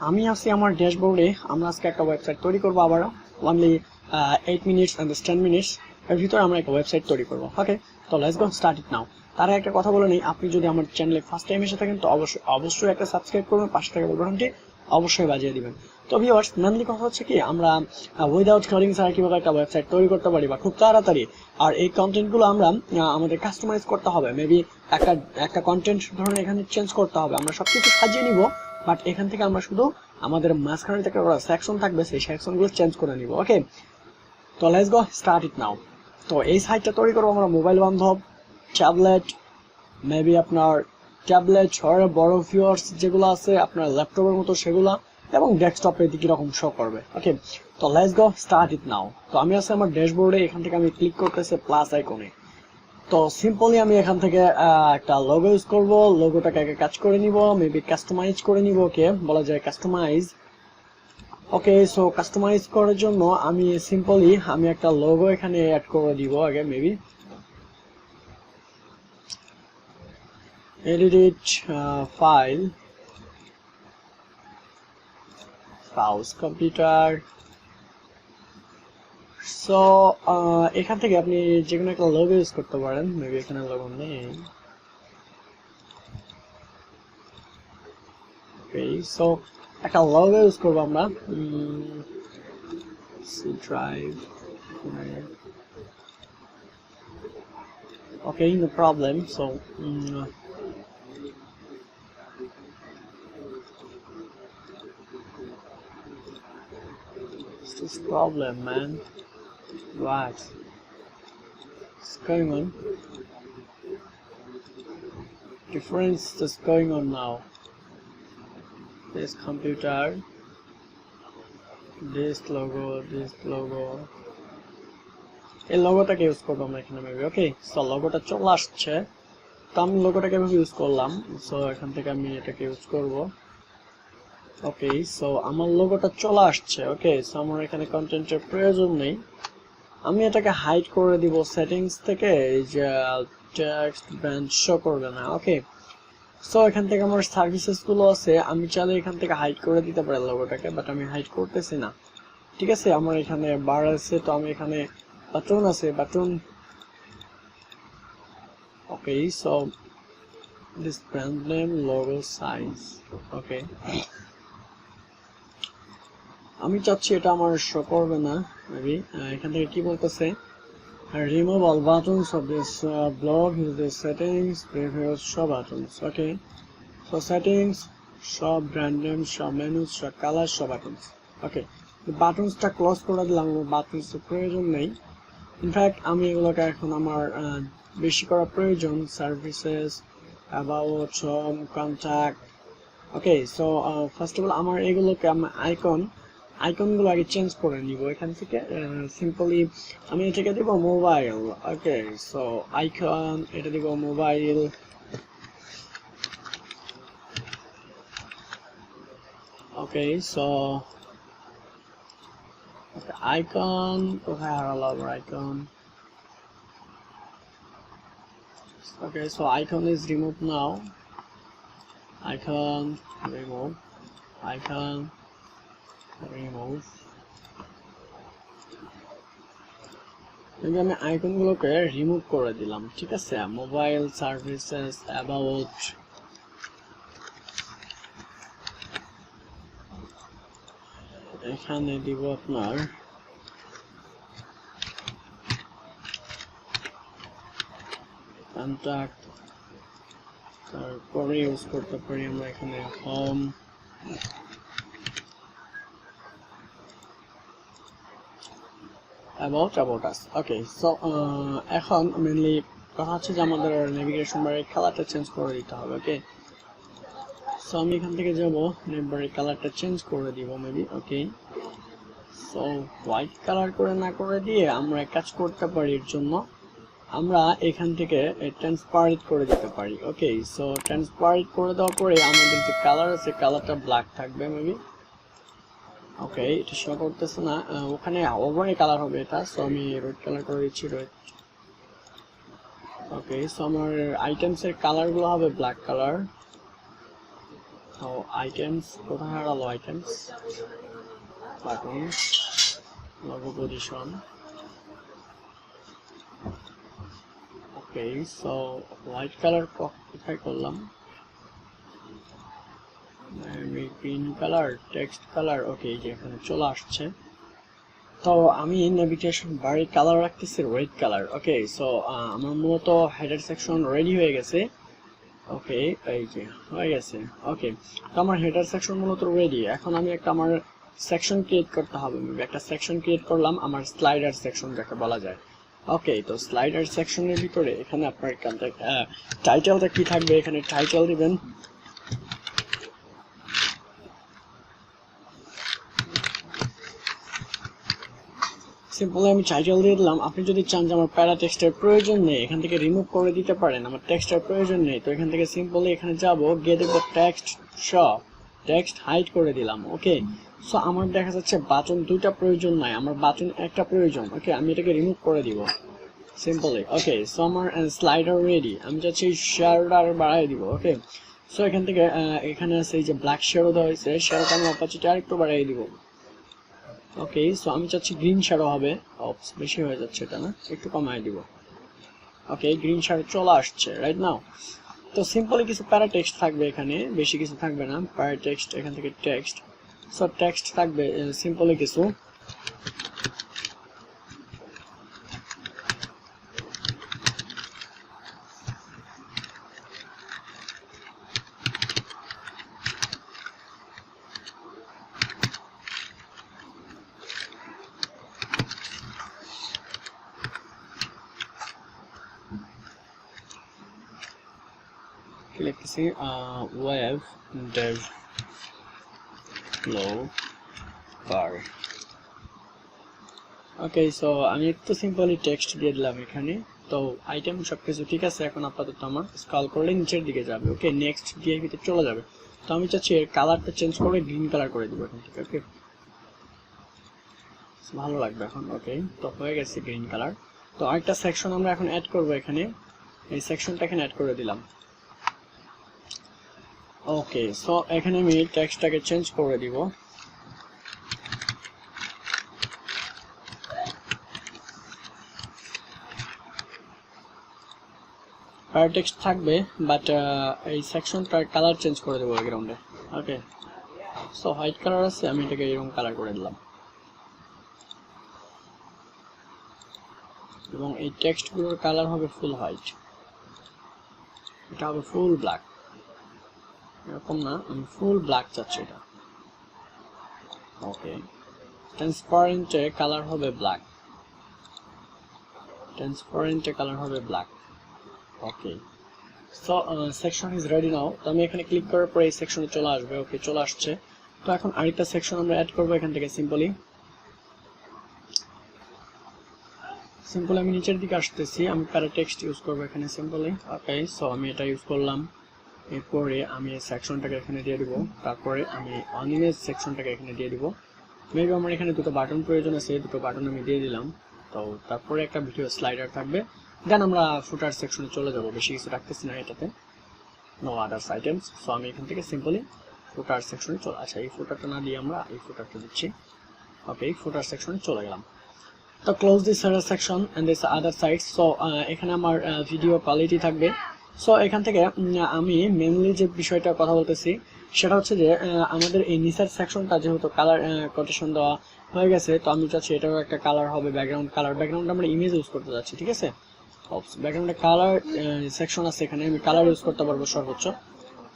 আমি আছি আমার ড্যাশবোর্ডে। আমরা আজকে একটা ওয়েবসাইট তৈরি করব, আবার অনলি 8 মিনিটস এন্ড 10 মিনিটস এর ভিতরে আমরা একটা ওয়েবসাইট তৈরি করব। ওকে, তো লেটস গো স্টার্ট ইট নাও। তার আগে একটা কথা বলে নেই, আপনি যদি আমার চ্যানেলে ফার্স্ট টাইম এসে থাকেন তো অবশ্যই একটা সাবস্ক্রাইব করবেন, পাশে থাকা বেল বাটনটি অবশ্যই বাজিয়ে দিবেন। তো ভিউয়ার্স, মেনলি কথা হচ্ছে কি, আমরা উইদাউট কোডিং ছাড়া কিভাবে একটা ওয়েবসাইট তৈরি করতে পারি বা খুব তাড়াতাড়ি। আর এই কন্টেন্টগুলো আমরা আমাদের কাস্টমাইজ করতে হবে। মেবি একটা কন্টেন্ট ধরুন এখানে চেঞ্জ করতে হবে, আমরা সবকিছু সাজিয়ে নিব, বাট এখান থেকে আমরা শুধু আমাদের মাঝখানে থেকে সেকশন থাকবে, সেই সেকশনগুলো চেঞ্জ করে নিব। ওকে, তো লেটস গো স্টার্ট ইট নাও। তো এই সাইটটা তৈরি করবো আমরা মোবাইল বান্ধব, ট্যাবলেট, মেবি আপনার ট্যাবলেট শহরে বড় ভিউয়ার্স যেগুলো আছে আপনার ল্যাপটপের মতো সেগুলা, এবং ডেস্কটপে দিকে রকম শো করবে। ওকে, তো লেটস গো স্টার্ট ইট নাও। তো আমি আছি আমার ড্যাশবোর্ডে, এখান থেকে আমি ক্লিক করতেছি প্লাস আইকনে। তো সিম্পলি আমি এখান থেকে একটা লোগো ইউজ করব। লোগোটাকে আগে কাজ করে নিব, মেবি কাস্টমাইজ করে নিব। ওকে, বলা যায় কাস্টমাইজ। ওকে, সো কাস্টমাইজ করার জন্য আমি সিম্পলি একটা লোগো এখানে অ্যাড করে দিব আগে। Maybe edit file, browse computer. So এখান থেকে আপনি যে কোনো একটা লোগো ইউজ করতে পারেন। মেবি এখানে লোগো নেই। ওকে, সো একটা লোগো ইউজ করবো আমরা। C drive, okay, no problem. So this problem, man. What's going on? Difference is going on now. This computer, this logo. এই লোগোটাকে ইউজ করবো আমরা এখানে মেবি। ওকে, সো লোগোটা চলে আসছে, তো আমি লোগোটাকে এভাবে ইউজ করলাম। সো এখান থেকে আমি এটাকে ইউজ করব। ওকে, সো আমার লোগোটা চলে আসছে। ওকে, সো আমার এখানে কন্টেন্টের প্রয়োজন নেই, আমি এটাকে হাইড করে দিব সেটিংস থেকে। এই যে টেক্সট ব্যান্ড শো করবে না। ওকে, সো এখান থেকে আমার সার্ভিসেস গুলো আছে, আমি চাইলে এখান থেকে হাইড করে দিতে পারি লোগোটাকে, বাট আমি হাইড করতেছি না। ঠিক আছে, আমার এখানে বার আছে, তো আমি এখানে বাটন আছে, button. Okay, so this brand name, logo size. Okay, আমি চাচ্ছি এটা আমার শো করবে না। মেবি এখান থেকে কি বলতেছে, remove all buttons of this blog, use the settings, preview show buttons. Okay, so settings, show brand name, show menus, show color, show buttons. Okay, the buttons টা ক্লোজ করে দিলাম, আমার buttons এর প্রয়োজন নেই। ইনফ্যাক্ট আমি এগুলোকে এখন আমার বেশি করা প্রয়োজন। Services, about, home, contact. Okay, so first of all আমার এগুলোকে আমার আইকনগুলো আগে চেঞ্জ করে নিব এখান থেকে। সিম্পলি আমি এটাকে দিব মোবাইল। ওকে, সো আইকন এটা দিব মোবাইল। ওকে, সো আইকন কোথায় হারালো আমার icon? Okay, so icon is remove now. Icon remove, icon remove. আমি আইকন গুলোকে রিমুভ করে দিলাম। ঠিক আছে, মোবাইল, সার্ভিসেস, অ্যাবাউট। এখানে দিব আপনার কন্ট্যাক্ট, তারপরে ইউজ করতে পারি আমরা এখানে home. about us. Okay, so এখন মেইনলি কথা হচ্ছে যে আমাদের নেভিগেশন বারের কালারটা চেঞ্জ করে দিতে হবে। ওকে, সো আমি এখান থেকে যাব, নেভিগেশন কালারটা চেঞ্জ করে দিব মেবি। ওকে, সো হোয়াইট কালার করে না করে দিয়ে আমরা কাজ করতে পারি। এর জন্য আমরা এখান থেকে ট্রান্সপারেন্ট করে দিতে পারি। ওকে, সো ট্রান্সপারেন্ট করে দেওয়ার পরে আমাদের যে কালার আছে কালারটা ব্ল্যাক থাকবে মেবি। ওকে, এটা শো করতেছে না, ওখানে ওভারে কালার হবে এটা। সো আমি রেড কালার করে দিচ্ছি, রেড। ওকে, সো আমার আইটেমস এর কালার গুলো হবে ব্ল্যাক কালার। তো আইটেমস কোথায় হারালো items button logo position okay so white colour কোথায় করলাম আমি green colour text colour okay এই যে এখানে চলে আসছে তো আমি নেভিগেশন বারে কালার রাখতেছি রেড কালার ওকে সো আমার মূলত হেডার সেকশন রেডি হয়ে গেছে ওকে এই যে হয়ে গেছে ওকে তো আমার হেডার সেকশন মূলত রেডি এখন আমি একটা আমার সেকশন ক্রিয়েট করতে হবে আমি একটা সেকশন ক্রিয়েট করলাম আমার স্লাইডার সেকশন যাকে বলা যায় ওকে তো স্লাইডার সেকশনের ভিতরে এখানে আপনার টাইটেলটা কি থাকবে এখানে টাইটেল দিবেন সিম্পলি আমি টাইটেল দিয়ে দিলাম আপনি যদি চান যে আমার প্যারা টেক্সটের প্রয়োজন নেই এখান থেকে রিমুভ করে দিতে পারেন আমার টেক্সটের প্রয়োজন নেই তো এখান থেকে সিম্পলি এখানে যাব গিয়ে দেখব টেক্সট শো টেক্সট হাইড করে দিলাম ওকে সো আমার দেখা যাচ্ছে বাটন দুইটা প্রয়োজন নাই আমার বাটন একটা প্রয়োজন ওকে আমি এটাকে রিমুভ করে দিব সিম্পলি ওকে সো আমার স্লাইডার রেডি আমি চাচ্ছি শেয়ারডার বাড়াই দিব ওকে সো এখান থেকে এখানে আছে এই যে ব্ল্যাক শ্যাডো দেওয়া হয়েছে শ্যাডোটা আমি অপাসিটি আরেকটু বাড়াই দিব ওকে সো আমি চাচ্ছি গ্রিন শ্যাডো হবে বেশি হয়ে যাচ্ছে এটা না একটু কমায় দিব ওকে গ্রিন শ্যাডো চলে আসছে রাইট নাও তো সিম্পলি কিছু প্যারা টেক্সট থাকবে এখানে বেশি কিছু থাকবে না প্যারা টেক্সট এখান থেকে টেক্সট সো টেক্সট থাকবে সিম্পলি কিছু লিখতেছি ওয়েব ডেভ ফ্লো বার ওকে সো আমি একটু সিম্পলি টেক্সট দিয়ে দিলাম এখানে তো আইটেম সবকিছু ঠিক আছে এখন আপাতত আমার স্ক্রল করলে নিচের দিকে যাবে ওকে নেক্সট দিয়ে ভিতরে চলে যাবে তো আমি চাচ্ছি এর কালারটা চেঞ্জ করে গ্রিন কালার করে দিব এখান থেকে ওকে ভালো লাগবে এখন ওকে তো হয়ে গেছে গ্রিন কালার তো আরেকটা সেকশন আমরা এখন অ্যাড করব এখানে এই সেকশনটা এখানে অ্যাড করে দিলাম ওকে সো এখানে আমি টেক্সটটাকে চেঞ্জ করে দিব প্যারা টেক্সট থাকবে বাট এই সেকশনটার কালার চেঞ্জ করে দেবো ব্যাকগ্রাউন্ডে ওকে সো হোয়াইট কালার আছে আমি এটাকে এরকম কালার করে দিলাম এবং এই টেক্সটগুলোর কালার হবে ফুল হোয়াইট এটা হবে ফুল ব্ল্যাক এরকম না আমি ফুল ব্ল্যাক চাচ্ছি এটা ওকে ট্রান্সপারেন্টে কালার হবে ব্ল্যাক ট্রান্সপারেন্টে কালার হবে black okay so section is ready now তো আমি এখানে ক্লিক করার পরে এই সেকশনে চলে আসবে ওকে চলে আসছে তো এখন আরেকটা সেকশন আমরা অ্যাড করব এখান থেকে সিম্পলি আমি নিচের দিকে আসতেছি আমি প্যারা টেক্সট ইউজ করব এখানে সিম্পলি ওকে সো আমি এটা ইউজ করলাম এরপরে আমি এই সেকশনটাকে এখানে দিয়ে দিব তারপরে আমি অন ইমেজ সেকশনটাকে এখানে দিয়ে দিব মেবি আমার এখানে দুটো বাটন প্রয়োজন আছে দুটো বাটন আমি দিয়ে দিলাম তো তারপরে একটা ভিডিও স্লাইডার থাকবে দেন আমরা ফুটার সেকশনে চলে যাব বেশি কিছু রাখতেছি না এটাতে নো আদার্স আইটেমস সো আমি এখান থেকে সিম্পলি ফুটার সেকশনে চলে আচ্ছা এই ফুটারটা না দিয়ে আমরা এই ফুটারটা দিচ্ছি ওকে এই ফুটার সেকশনে চলে গেলাম তো close this header section and this other sides so এখানে আমার ভিডিও কোয়ালিটি থাকবে সো এখান থেকে আমি মেইনলি যে বিষয়টা কথা বলতেছি সেটা হচ্ছে যে আমাদের এই নিচের সেকশনটা যেহেতু কালার কোটেশন দেওয়া হয়ে গেছে তো আমি চাচ্ছি এটাও একটা কালার হবে ব্যাকগ্রাউন্ড আমরা ইমেজ ইউজ করতে যাচ্ছি ঠিক আছে ব্যাকগ্রাউন্ডে কালার সেকশন আছে এখানে আমি কালার ইউজ করতে পারবো সর্বোচ্চ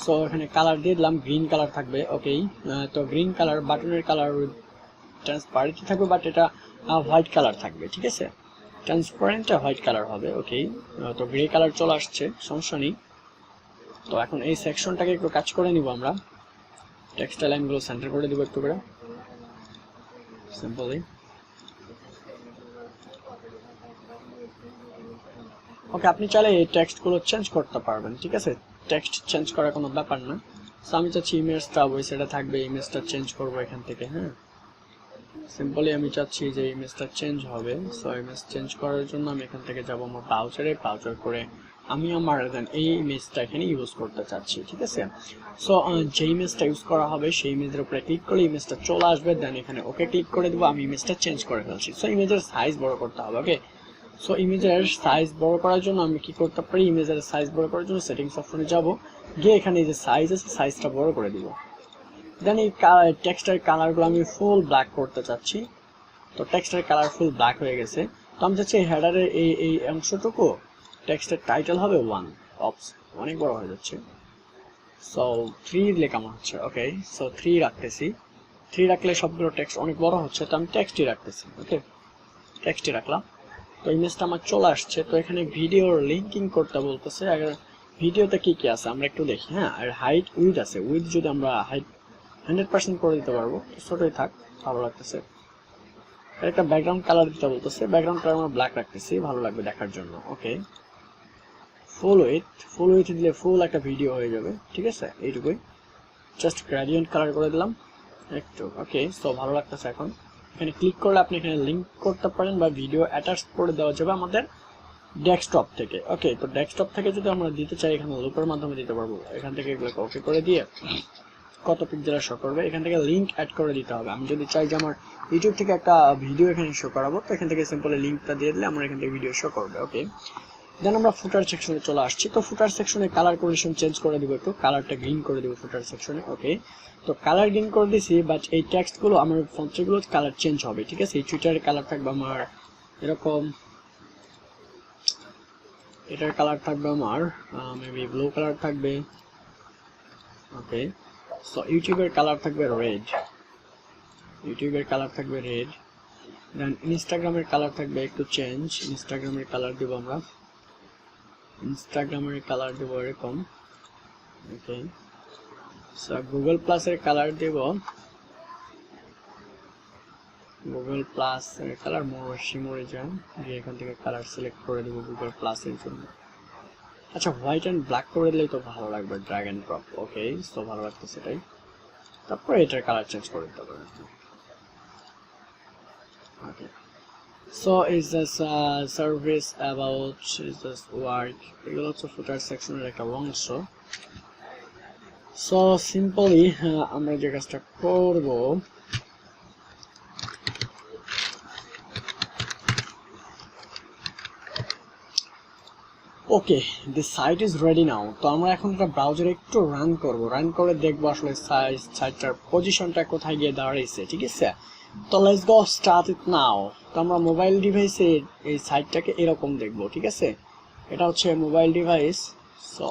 সো এখানে কালার দিয়ে দিলাম গ্রিন কালার থাকবে ওকে তো গ্রিন কালার বাটনের কালার ট্রান্সপারেন্ট থাকবে বাট এটা হোয়াইট কালার থাকবে ঠিক আছে ট্রান্সপারেন্টটা হোয়াইট কালার হবে ওকে তো গ্রে কালার চলে আসছে সমস্যা নেই তো এখন এই সেকশনটাকে একটু কাজ করে নিব আমরা টেক্সট লাইনগুলো সেন্টার করে দিব একটু করে সিম্পলি ওকে আপনি চাইলে এই টেক্সটগুলো চেঞ্জ করতে পারবেন ঠিক আছে টেক্সট চেঞ্জ করার কোনো ব্যাপার না সো আমি চাচ্ছি ইমেজটা ওই সাইডে থাকবে ইমেজটা চেঞ্জ করব এখান থেকে হ্যাঁ সিম্পলি আমি চাচ্ছি যে ইমেজটা চেঞ্জ হবে সো ইমেজ চেঞ্জ করার জন্য আমি এখান থেকে যাব আমার ব্রাউজারে ব্রাউজার করে আমি আমার দেন এই ইমেজটা এখানে ইউজ করতে চাচ্ছি, ঠিক আছে। সো যে ইমেজটা ইউজ করা হবে সেই ইমেজের উপরে ক্লিক করলে ইমেজটা চলে আসবে, দেন এখানে ওকে ক্লিক করে দেবো। আমি ইমেজটা চেঞ্জ করে ফেলছি। সো ইমেজের সাইজ বড় করতে হবে, ওকে। সো ইমেজের সাইজ বড় করার জন্য আমি কি করতে পারি, ইমেজের সাইজ বড় করার জন্য সেটিংস অপশনে যাব, গিয়ে এখানে যে সাইজ আছে সাইজটা বড় করে দিব। দেন এই টেক্সটের কালারগুলো আমি ফুল ব্ল্যাক করতে চাচ্ছি। তো টেক্সটের কালার ফুল ব্ল্যাক হয়ে গেছে। তো আমি চাচ্ছি হেডারের এই অংশটুকু টেক্সটের টাইটেল হবে 1। অপস অনেক বড় হয়ে যাচ্ছে। সো 3 দিলে কেমন হচ্ছে, ওকে। সো 3 রাখতেছি। 3 রাখলে সবগুলো টেক্সট অনেক বড় হচ্ছে, তো আমি টেক্সটই রাখতেছি, ওকে। টেক্সটই রাখলাম। তো ইমেজটা আমার চলে আসছে। তো এখানে ভিডিওর লিঙ্কিং করতে বলতেছে। আর ভিডিওতে কি কি আছে আমরা একটু দেখি, হ্যাঁ। আর হাইট উইথ আছে, উইথ যদি আমরা হাইট 100% করে দিতে পারবো, ছোটই থাক, ভালো লাগতেছে। একটা ব্যাকগ্রাউন্ড কালার দিতে বলতেছে, ব্যাকগ্রাউন্ড কালার আমরা ব্ল্যাক রাখতেছি, ভালো লাগবে দেখার জন্য, ওকে। ফুল উইথ দিলে ফুল একটা ভিডিও হয়ে যাবে, ঠিক আছে। এইটুকুই, জাস্ট গ্রেডিয়েন্ট কালার করে দিলাম একটু, ওকে। সো ভালো লাগতেছে। এখন এখানে ক্লিক করলে আপনি এখানে লিঙ্ক করতে পারেন বা ভিডিও অ্যাটাচ করে দেওয়া যাবে আমাদের ডেস্কটপ থেকে, ওকে। তো ডেস্কটপ থেকে যদি আমরা দিতে চাই এখানে লুপের মাধ্যমে দিতে পারবো। এখান থেকে এগুলোকে ওকে করে দিয়ে কত পিক্সেল শো করবে এখান থেকে লিঙ্ক অ্যাড করে দিতে হবে। আমি যদি চাই যে আমার ইউটিউব থেকে একটা ভিডিও এখানে শো করাবো, তো এখান থেকে সিম্পলি লিঙ্কটা দিয়ে দিলে আমার এখান থেকে ভিডিও শো করবে, ওকে। দেন আমরা ফুটার সেকশনে চলে আসছি। তো ফুটার সেকশনে কালার কন্ডিশন চেঞ্জ করে দিব, একটু কালারটা গ্রিন করে দিব ফুটার সেকশনে, ওকে। তো কালার গ্রিন করে দিছি, বাট এই টেক্সটগুলো আমার ফন্টগুলো কালার চেঞ্জ হবে, ঠিক আছে। এই টুইটারের কালার থাকবে আমার এরকম, এটার কালার থাকবে আমার মেবি ব্লু কালার থাকবে, ওকে। সো ইউটিউবের কালার থাকবে রেড, দেন ইনস্টাগ্রামের কালার থাকবে একটু চেঞ্জ, ইনস্টাগ্রামের কালার দিব আমরা, এরকম, ওকে। সো গুগল প্লাসের কালার দিব, গুগল প্লাসের কালার মরে যায়, দিয়ে এখান থেকে কালার সিলেক্ট করে দিব গুগল প্লাসের জন্য। আচ্ছা, হোয়াইট অ্যান্ড ব্ল্যাক করে দিলেই তো ভালো লাগবে, drag and drop, okay. So ভালো লাগতো সেটাই। তারপরে এটার কালার চেঞ্জ করে দিতে পারেন, ওকে। So is this service about is this work, এগুলো হচ্ছে ফুটার সেকশনের একটা অংশ। সো সিম্পলি আমরা যে কাজটা করব, ওকে, the site is ready now। তো আমরা এখন একটা ব্রাউজারে একটু রান করব, রান করে দেখবো আসলে সাইটটার পজিশনটা কোথায় গিয়ে দাঁড়াইছে, ঠিক আছে। তো লেটস গো স্টার্ট ইট নাও। তো আমরা মোবাইল ডিভাইসে এই সাইটটাকে এরকম দেখবো, ঠিক আছে। এটা হচ্ছে মোবাইল ডিভাইস। সো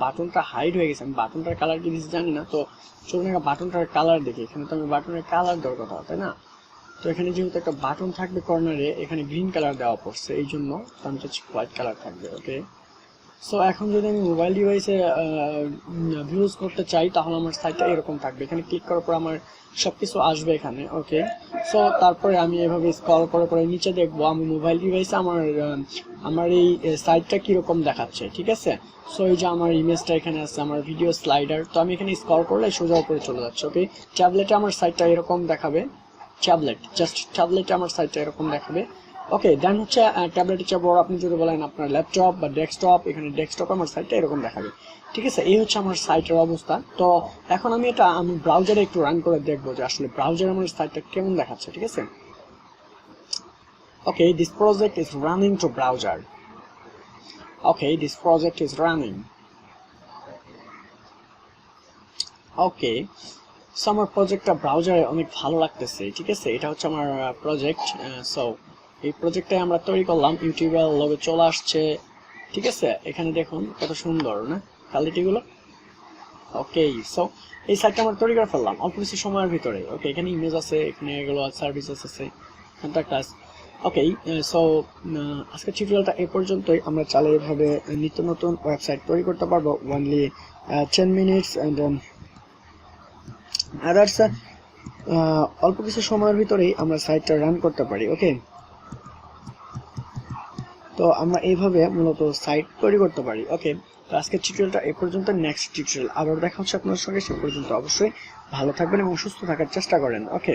বাটনটা হাইড হয়ে গেছে, আমি বাটনটার কালার কি দিচ্ছি জানি না। তো চলুন একটা বাটনটার কালার দেখি। এখানে তো আমি বাটনের কালার দেওয়ার কথা, তাই না। তো এখানে যেহেতু একটা বাটন থাকবে কর্নারে, এখানে গ্রিন কালার দেওয়া পড়ছে, এই জন্য আমি চাচ্ছি হোয়াইট কালার থাকবে, ওকে। সো এখন যদি আমি মোবাইল ডিভাইসে ভিউজ করতে চাই তাহলে আমার সাইটটা এরকম থাকবে। এখানে ক্লিক করার পর আমার সবকিছু আসবে এখানে, ওকে। সো তারপরে আমি এভাবে স্ক্রল করে নিচে দেখবো আমি মোবাইল ডিভাইসে আমার এই সাইটটা কিরকম দেখাচ্ছে, ঠিক আছে। সো এই যে আমার ইমেজটা এখানে আছে, আমার ভিডিও স্লাইডার। তো আমি এখানে স্ক্রল করলে সোজা উপরে চলে যাচ্ছে, ওকে। ট্যাবলেটে আমার সাইটটা এরকম দেখাবে, ট্যাবলেটে আমার সাইটটা এরকম দেখাবে, ওকে। দেন হচ্ছে ট্যাবলেটের চেয়ে বড় আপনি যদি বলেন আপনার ল্যাপটপ বা ডেস্কটপ, এখানে ডেস্কটপ আমার সাইটটা এরকম দেখাবে, ঠিক আছে। এই হচ্ছে আমার সাইটের অবস্থা। তো এখন আমি ব্রাউজারে একটু রান করে দেখবো যে আসলে ব্রাউজারে আমার সাইটটা কেমন দেখাচ্ছে, ঠিক আছে। Okay, this project is running to browser, okay, this project is running, okay. So আমার প্রজেক্টটা ব্রাউজারে অনেক ভালো লাগতেছে, ঠিক আছে। এটা হচ্ছে আমার প্রজেক্ট। সো এই প্রজেক্টটাই আমরা তৈরি করলাম, ইউটিউবের লোগো চলে আসছে, ঠিক আছে। এখানে দেখুন কত সুন্দর না কোয়ালিটিগুলো, ওকে। সো এই সাইটটা আমরা তৈরি করে ফেললাম অল্প কিছু সময়ের ভিতরে, ওকে। এখানে ইমেজ আছে, এখানে এগুলো সার্ভিসেস আছে, এখানটা ক্লাস, ওকে। সো আজকের টিউটোরিয়ালটা এই পর্যন্তই। আমরা চাইলে এভাবে নিত্য নতুন ওয়েবসাইট তৈরি করতে পারবো, অনলি 10 মিনিটস অ্যান্ড আদার্স অল্প কিছু সময়ের ভিতরেই আমরা সাইটটা রান করতে পারি, ওকে। তো আমরা এইভাবে মূলত সাইট তৈরি করতে পারি, ওকে। তো আজকের টিউটোরিয়ালটা এই পর্যন্ত। নেক্সট টিউটোরিয়াল আবার দেখা হচ্ছে আপনার সঙ্গে। সে পর্যন্ত অবশ্যই ভালো থাকবেন এবং সুস্থ থাকার চেষ্টা করেন, ওকে।